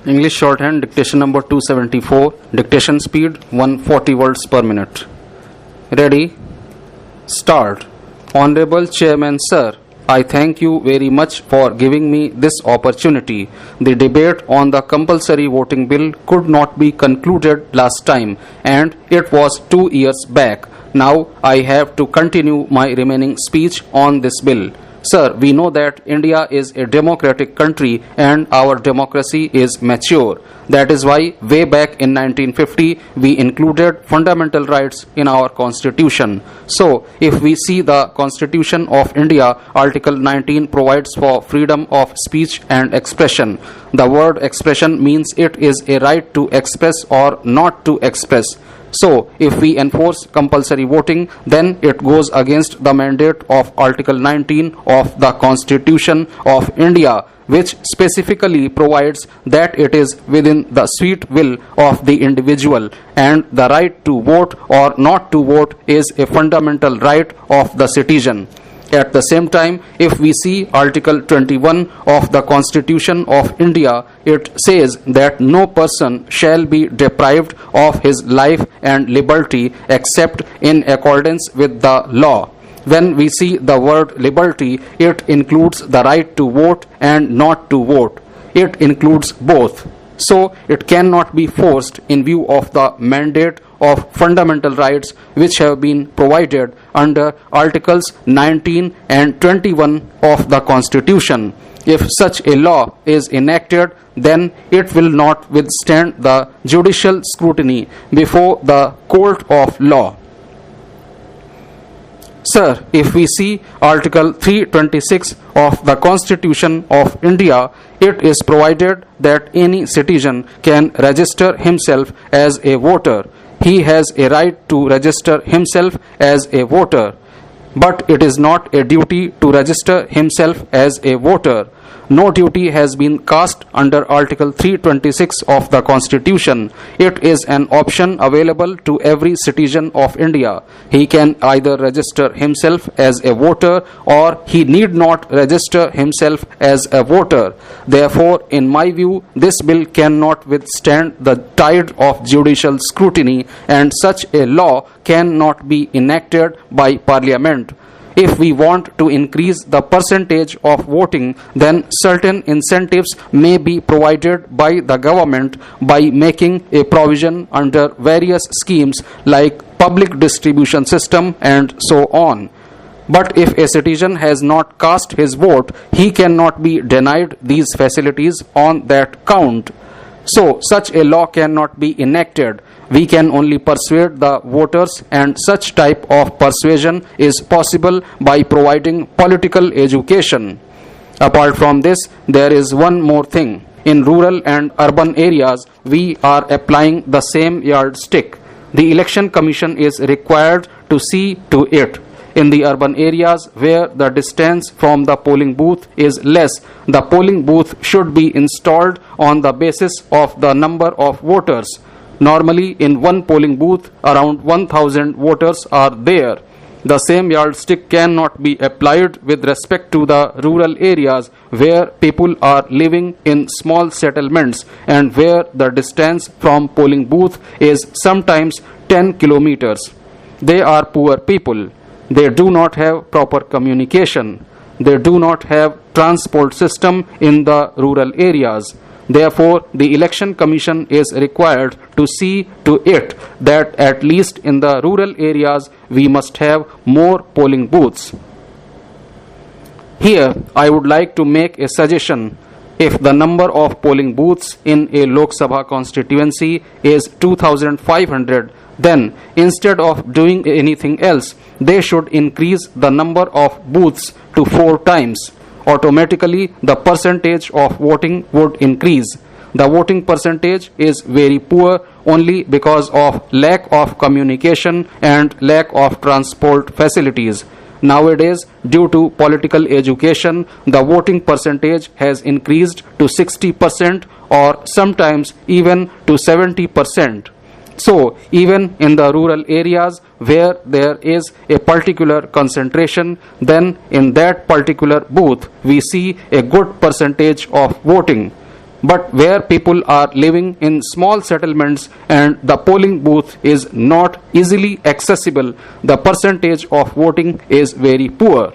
English shorthand dictation number 274, dictation speed 140 words per minute. Ready? Start. Honorable Chairman Sir, I thank you very much for giving me this opportunity. The debate on the compulsory voting bill could not be concluded last time, and it was 2 years back. Now I have to continue my remaining speech on this bill. Sir, we know that India is a democratic country and our democracy is mature. That is why way back in 1950 we included fundamental rights in our constitution. So, if we see the Constitution of India, Article 19 provides for freedom of speech and expression. The word expression means it is a right to express or not to express. So, if we enforce compulsory voting, then it goes against the mandate of Article 19 of the Constitution of India, which specifically provides that it is within the sweet will of the individual, and the right to vote or not to vote is a fundamental right of the citizen. At the same time, if we see Article 21 of the Constitution of India, it says that no person shall be deprived of his life and liberty except in accordance with the law. When we see the word liberty, it includes the right to vote and not to vote. It includes both. So, it cannot be forced in view of the mandate of fundamental rights which have been provided under Articles 19 and 21 of the Constitution. If such a law is enacted, then it will not withstand the judicial scrutiny before the court of law. Sir, if we see Article 326 of the Constitution of India, it is provided that any citizen can register himself as a voter. He has a right to register himself as a voter, but it is not a duty to register himself as a voter. No duty has been cast under Article 326 of the Constitution. It is an option available to every citizen of India. He can either register himself as a voter or he need not register himself as a voter. Therefore, in my view, this bill cannot withstand the tide of judicial scrutiny, and such a law cannot be enacted by Parliament. If we want to increase the percentage of voting, then certain incentives may be provided by the government by making a provision under various schemes like public distribution system and so on. But if a citizen has not cast his vote, he cannot be denied these facilities on that count. So, such a law cannot be enacted. We can only persuade the voters, and such type of persuasion is possible by providing political education. Apart from this, there is one more thing. In rural and urban areas, we are applying the same yardstick. The Election Commission is required to see to it. In the urban areas where the distance from the polling booth is less, the polling booth should be installed on the basis of the number of voters. Normally, in one polling booth, around 1,000 voters are there. The same yardstick cannot be applied with respect to the rural areas where people are living in small settlements and where the distance from polling booth is sometimes 10 kilometers. They are poor people. They do not have proper communication. They do not have transport system in the rural areas. Therefore, the Election Commission is required to see to it that at least in the rural areas we must have more polling booths. Here, I would like to make a suggestion. If the number of polling booths in a Lok Sabha constituency is 2,500, then instead of doing anything else, they should increase the number of booths to 4 times. Automatically, the percentage of voting would increase. The voting percentage is very poor only because of lack of communication and lack of transport facilities. Nowadays, due to political education, the voting percentage has increased to 60% or sometimes even to 70%. So, even in the rural areas where there is a particular concentration, then in that particular booth we see a good percentage of voting. But where people are living in small settlements and the polling booth is not easily accessible, the percentage of voting is very poor.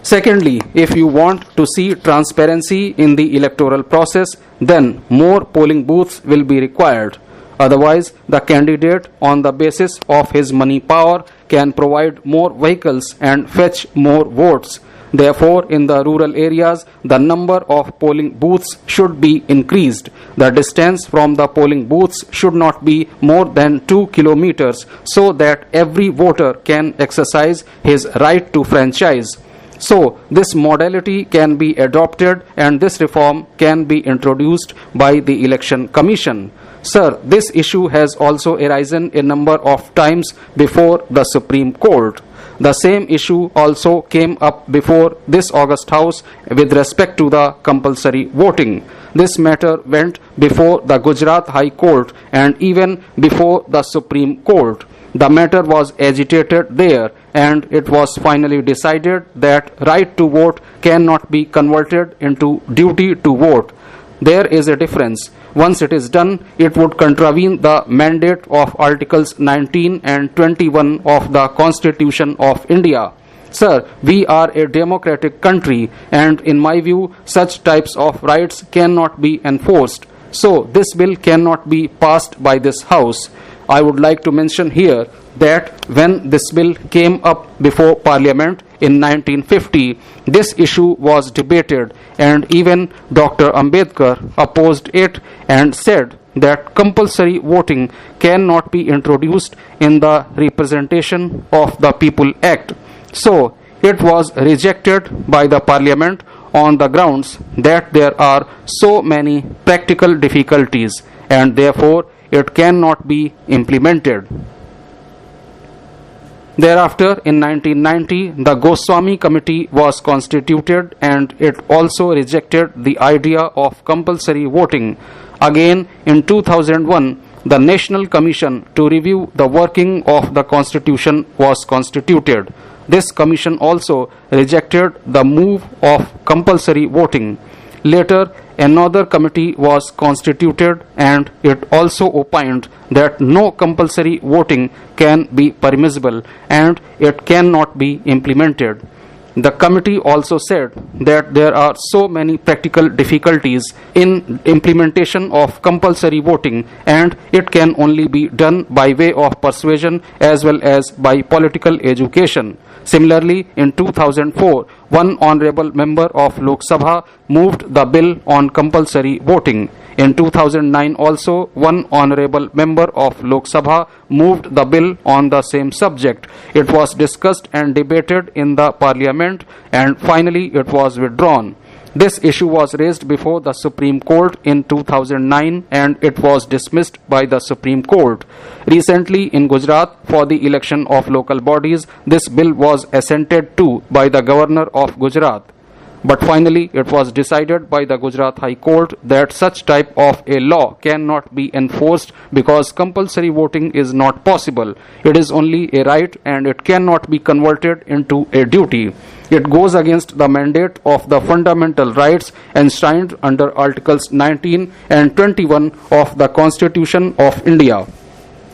Secondly, if you want to see transparency in the electoral process, then more polling booths will be required. Otherwise, the candidate, on the basis of his money power, can provide more vehicles and fetch more votes. Therefore, in the rural areas, the number of polling booths should be increased. The distance from the polling booths should not be more than 2 kilometers so that every voter can exercise his right to franchise. So, this modality can be adopted and this reform can be introduced by the Election Commission. Sir, this issue has also arisen a number of times before the Supreme Court. The same issue also came up before this August House with respect to the compulsory voting. This matter went before the Gujarat High Court and even before the Supreme Court. The matter was agitated there and it was finally decided that right to vote cannot be converted into duty to vote. There is a difference. Once it is done, it would contravene the mandate of Articles 19 and 21 of the Constitution of India. Sir, we are a democratic country and in my view, such types of rights cannot be enforced. So, this bill cannot be passed by this House. I would like to mention here that when this bill came up before Parliament in 1950, this issue was debated and even Dr. Ambedkar opposed it and said that compulsory voting cannot be introduced in the Representation of the People Act. So, it was rejected by the Parliament on the grounds that there are so many practical difficulties and therefore it cannot be implemented. Thereafter, in 1990, the Goswami Committee was constituted and it also rejected the idea of compulsory voting. Again, in 2001, the National Commission to review the working of the Constitution was constituted. This commission also rejected the move of compulsory voting. Later, another committee was constituted and it also opined that no compulsory voting can be permissible and it cannot be implemented. The committee also said that there are so many practical difficulties in implementation of compulsory voting and it can only be done by way of persuasion as well as by political education. Similarly, in 2004, one honorable member of Lok Sabha moved the bill on compulsory voting. In 2009 also, one honorable member of Lok Sabha moved the bill on the same subject. It was discussed and debated in the Parliament and finally it was withdrawn. This issue was raised before the Supreme Court in 2009 and it was dismissed by the Supreme Court. Recently in Gujarat, for the election of local bodies, this bill was assented to by the Governor of Gujarat. But finally, it was decided by the Gujarat High Court that such type of a law cannot be enforced because compulsory voting is not possible. It is only a right and it cannot be converted into a duty. It goes against the mandate of the fundamental rights enshrined under Articles 19 and 21 of the Constitution of India.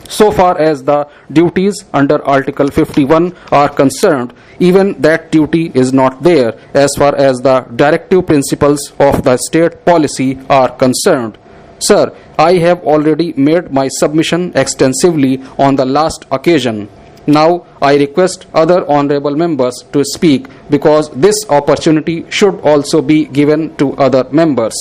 So far as the duties under Article 51 are concerned, even that duty is not there as far as the directive principles of the state policy are concerned. Sir, I have already made my submission extensively on the last occasion. Now, I request other honorable members to speak because this opportunity should also be given to other members.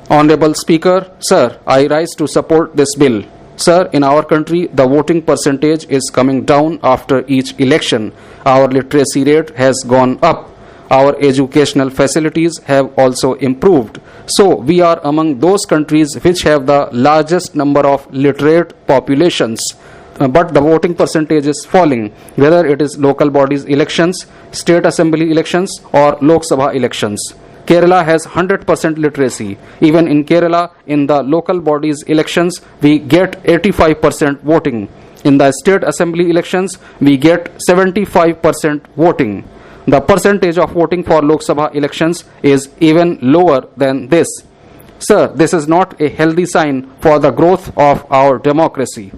Honorable Speaker, Sir, I rise to support this bill. Sir, in our country, the voting percentage is coming down after each election. Our literacy rate has gone up. Our educational facilities have also improved. So, we are among those countries which have the largest number of literate populations. But the voting percentage is falling, whether it is local bodies elections, state assembly elections or Lok Sabha elections. Kerala has 100% literacy. Even in Kerala, in the local bodies elections, we get 85% voting. In the state assembly elections, we get 75% voting. The percentage of voting for Lok Sabha elections is even lower than this. Sir, this is not a healthy sign for the growth of our democracy.